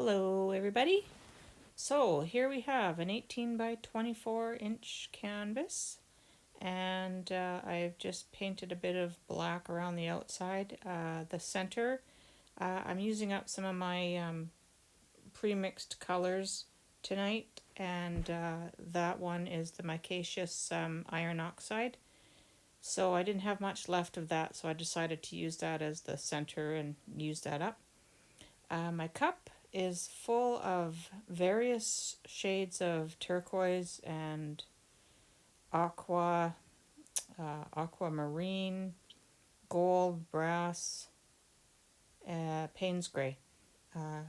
Hello everybody. So here we have an 18 by 24 inch canvas, and I've just painted a bit of black around the outside. The center, I'm using up some of my pre-mixed colors tonight, and that one is the micaceous iron oxide. So I didn't have much left of that, so I decided to use that as the center and use that up. My cup is full of various shades of turquoise and aqua, aquamarine, gold, brass, Payne's gray. Uh,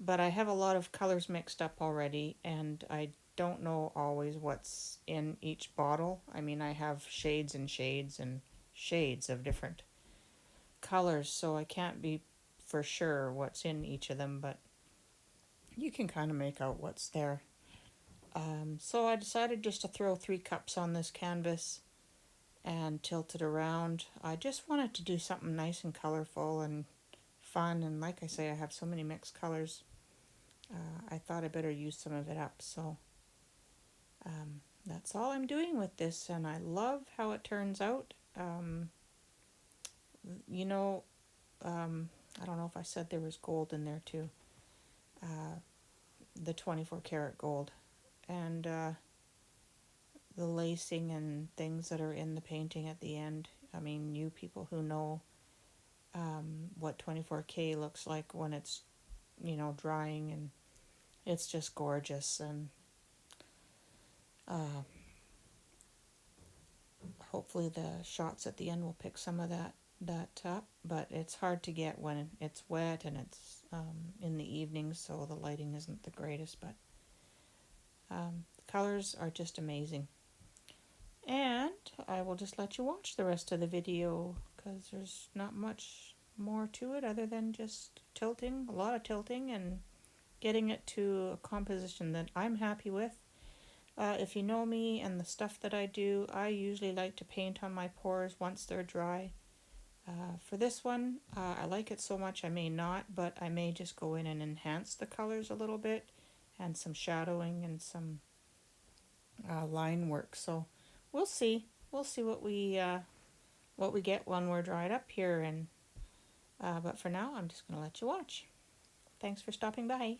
but I have a lot of colors mixed up already, and I don't know always what's in each bottle. I mean, I have shades and shades and shades of different colors, so I can't be for sure what's in each of them, but you can kind of make out what's there. So I decided just to throw 3 cups on this canvas and tilt it around. I just wanted to do something nice and colorful and fun, and like I say, I have so many mixed colors. I thought I better use some of it up, so that's all I'm doing with this, and I love how it turns out. You know, I don't know if I said there was gold in there too, uh, the 24 karat gold, and the lacing and things that are in the painting at the end. I mean, you people who know what 24K looks like when it's, drying, and it's just gorgeous. And uh, hopefully the shots at the end will pick some of that up. But it's hard to get when it's wet and it's in the evening, so the lighting isn't the greatest. But the colors are just amazing. And I will just let you watch the rest of the video because there's not much more to it other than just tilting, a lot of tilting, and getting it to a composition that I'm happy with. If you know me and the stuff that I do, I usually like to paint on my pours once they're dry. For this one, I like it so much I may not, but I may just go in and enhance the colors a little bit and some shadowing and some line work. So we'll see. We'll see what we get when we're dried up here. And but for now, I'm just going to let you watch. Thanks for stopping by.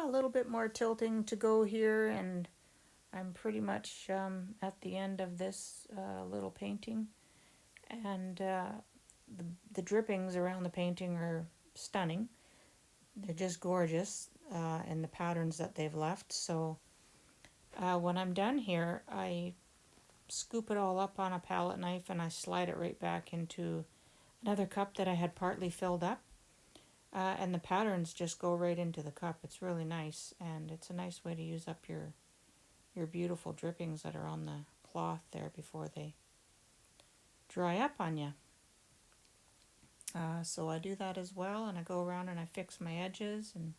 a little bit more tilting to go here, and I'm pretty much at the end of this little painting. And the drippings around the painting are stunning. They're just gorgeous, and the patterns that they've left. So when I'm done here, I scoop it all up on a palette knife and I slide it right back into another cup that I had partly filled up. And the patterns just go right into the cup. It's really nice, and it's a nice way to use up your beautiful drippings that are on the cloth there before they dry up on you. So I do that as well, and I go around and I fix my edges, and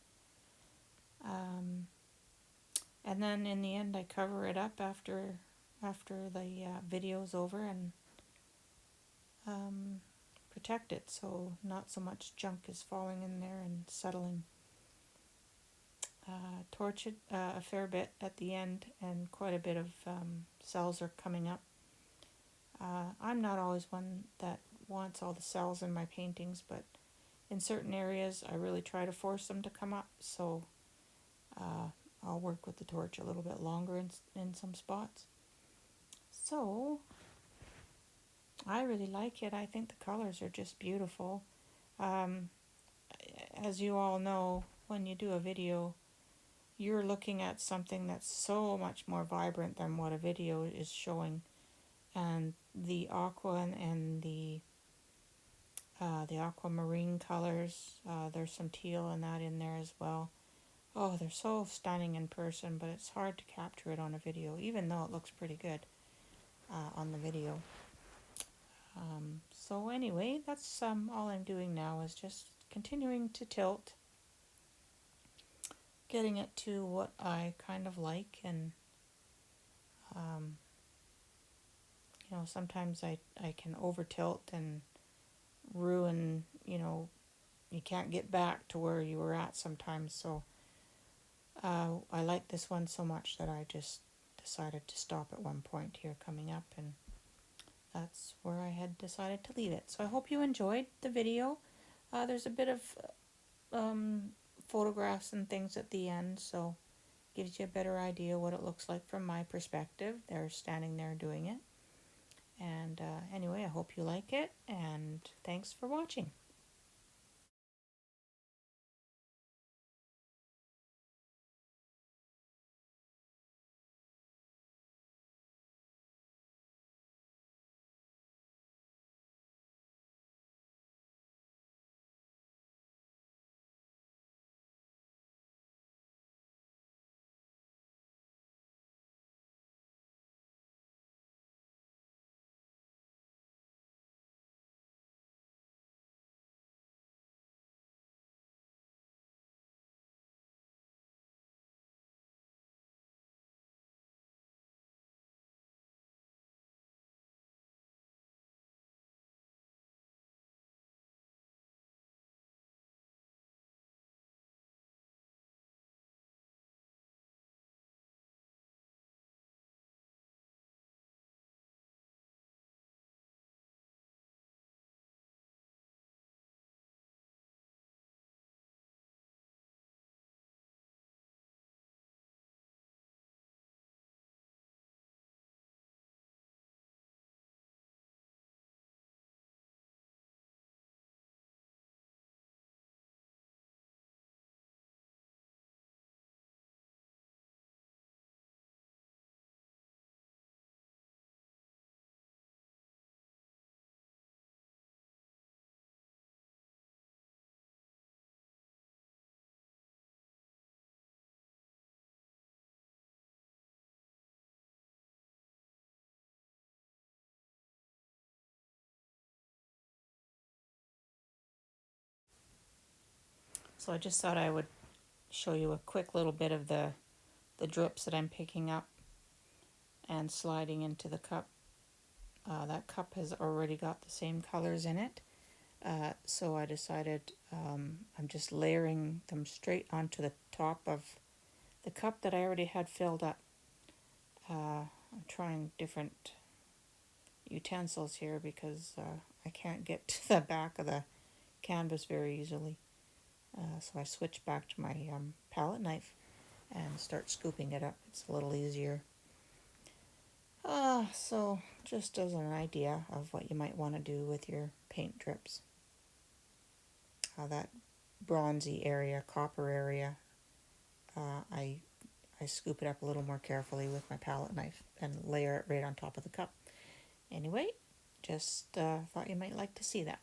then in the end I cover it up after the video is over, and protect it so not so much junk is falling in there and settling. Torch it a fair bit at the end, and quite a bit of cells are coming up. I'm not always one that wants all the cells in my paintings, but in certain areas I really try to force them to come up, so I'll work with the torch a little bit longer in some spots. So I really like it. I think the colors are just beautiful. As you all know, when you do a video, you're looking at something that's so much more vibrant than what a video is showing. And the aqua and the aquamarine colors, there's some teal and that in there as well. Oh, they're so stunning in person, but it's hard to capture it on a video, even though it looks pretty good on the video. So anyway, that's all I'm doing now is just continuing to tilt, getting it to what I kind of like, and sometimes I can over tilt and ruin, you can't get back to where you were at sometimes. So I like this one so much that I just decided to stop at one point here coming up, and that's where I had decided to leave it. So I hope you enjoyed the video. There's a bit of photographs and things at the end, so gives you a better idea what it looks like from my perspective. They're standing there doing it. And anyway, I hope you like it, and thanks for watching. So I just thought I would show you a quick little bit of the drips that I'm picking up and sliding into the cup. That cup has already got the same colors in it, so I decided I'm just layering them straight onto the top of the cup that I already had filled up. I'm trying different utensils here because I can't get to the back of the canvas very easily. So I switch back to my palette knife and start scooping it up. It's a little easier. So just as an idea of what you might want to do with your paint drips. That bronzy area, copper area, I scoop it up a little more carefully with my palette knife and layer it right on top of the cup. Anyway, just thought you might like to see that.